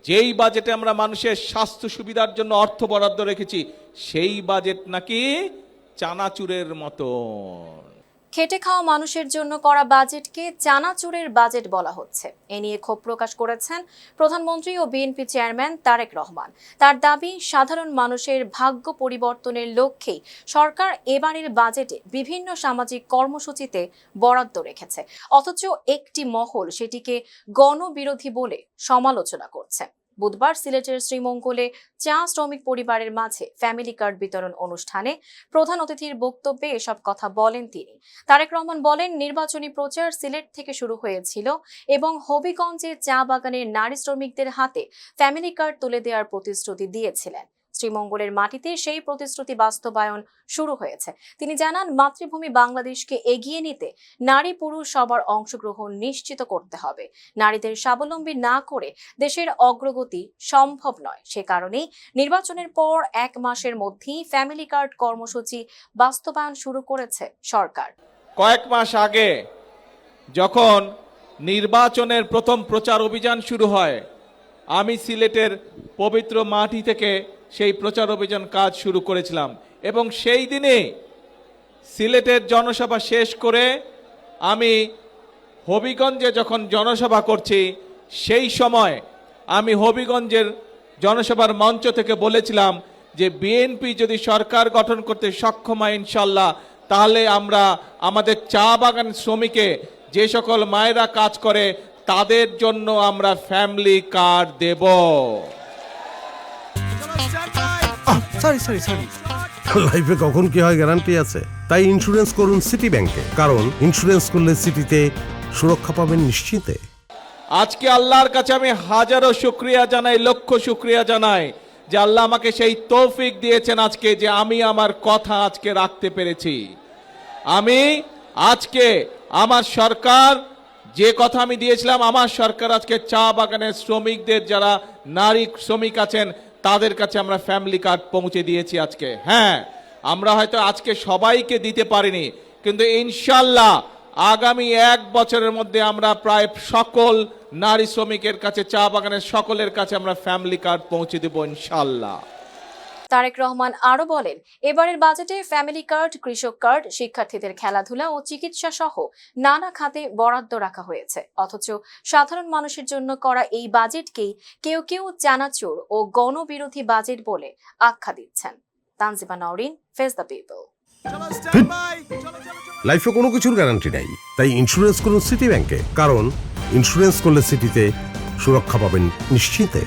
যেই বাজেটে আমরা মানুষের স্বাস্থ্য সুবিধার জন্য অর্থ বরাদ্দ রেখেছি সেই বাজেট নাকি চানাচুরের মতন। খেটে খাওয়া মানুষের জন্য করা বাজেটকে চানাচুরের বাজেট বলা হচ্ছে। এ নিয়ে ক্ষোভ প্রকাশ করেছেন প্রধানমন্ত্রী ও বিএনপি চেয়ারম্যান তারেক রহমান। তার দাবি, সাধারণ মানুষের ভাগ্য পরিবর্তনের লক্ষ্যেই সরকার এবারের বাজেটে বিভিন্ন সামাজিক কর্মসূচিতে বরাদ্দ রেখেছে, অথচ একটি মহল সেটিকে গণবিরোধী বলে সমালোচনা করছে। বুধবার সিলেটের শ্রীমঙ্গলে চা শ্রমিক পরিবারের মাঝে ফ্যামিলি কার্ড বিতরণ অনুষ্ঠানে প্রধান অতিথির বক্তব্যে এসব কথা বলেন তিনি। তারেক রহমান বলেন, নির্বাচনী প্রচার সিলেট থেকে শুরু হয়েছিল এবং হবিগঞ্জে চা বাগানের নারী শ্রমিকদের হাতে ফ্যামিলি কার্ড তুলে দেওয়ার প্রতিশ্রুতি দিয়েছিলেন। শ্রীমঙ্গলের মাটিতে সেই প্রতিশ্রুতি বাস্তবায়ন শুরু হয়েছে। তিনি জানান, মাতৃভূমি বাংলাদেশকে এগিয়ে নিতে নারী পুরুষ সবার অংশগ্রহণ নিশ্চিত করতে হবে। নারীদের স্বাবলম্বী না করে দেশের অগ্রগতি সম্ভব নয়। সে কারণেই নির্বাচনের পর 1 মাসের মধ্যেই ফ্যামিলি কার্ড কর্মসূচি বাস্তবায়ন শুরু করেছে সরকার। কয়েক মাস আগে যখন নির্বাচনের প্রথম প্রচার অভিযান শুরু হয়, আমি সিলেটের পবিত্র মাটি থেকে সেই প্রচার অভিযান কাজ শুরু করেছিলাম এবং সেই দিনে সিলেটের জনসভা শেষ করে আমি হবিগঞ্জে যখন জনসভা করছি, সেই সময় আমি হবিগঞ্জের জনসভার মঞ্চ থেকে বলেছিলাম যে বিএনপি যদি সরকার গঠন করতে সক্ষম হয় ইনশাল্লাহ, তাহলে আমরা আমাদের চা বাগান শ্রমিকে যে সকল মায়েরা কাজ করে তাদের জন্য আমরা ফ্যামিলি কার্ড দেব। লাইফে কখন কি হয় গ্যারান্টি আছে, তাই ইন্স্যুরেন্স করুন সিটি ব্যাংকে, কারণ ইন্স্যুরেন্স করলে সিটিতে সুরক্ষা পাবেন নিশ্চিন্তে। আজকে আল্লাহর কাছে আমি হাজারো শুকরিয়া জানাই, লক্ষ শুকরিয়া জানাই যে আল্লাহ আমাকে সেই তৌফিক দিয়েছেন আজকে, যে আমি আমার কথা আজকে রাখতে পেরেছি। আমি আজকে আমার সরকার যে কথা আমি দিয়েছিলাম, আমার সরকার আজকে চা বাগানের শ্রমিকদের যারা নারী শ্রমিক আছেন তাদের কাছে আমরা ফ্যামিলি কার্ড পৌঁছে দিয়েছি আজকে। হ্যাঁ, আমরা হয়তো আজকে সবাইকে দিতে পারিনি, কিন্তু ইনশাল্লাহ আগামী 1 বছরের মধ্যে আমরা প্রায় সকল নারী শ্রমিকের কাছে, চা বাগানের সকলের কাছে আমরা ফ্যামিলি কার্ড পৌঁছে দেব ইনশাল্লাহ। তারেক রহমান আরো বলেন, এবারের বাজেটে ফ্যামিলি কার্ড, কৃষক কার্ড, শিক্ষার্থীদের খেলাধুলা ও চিকিৎসা সহ নানা খাতে বরাদ্দ রাখা হয়েছে, অথচ সাধারণ মানুষের জন্য করা এই বাজেটকেই কেউ কেউ চানাচুর ও গণবিরোধী বাজেট বলে আখ্যা দিচ্ছেন। Tanjima Nowrin, face the people. লাইফে কোনো কিছুর গ্যারান্টি নাই, তাই ইন্স্যুরেন্স করুন সিটি ব্যাংকে, কারণ ইন্স্যুরেন্স করলে সিটিতে সুরক্ষা পাবেন নিশ্চিন্তে।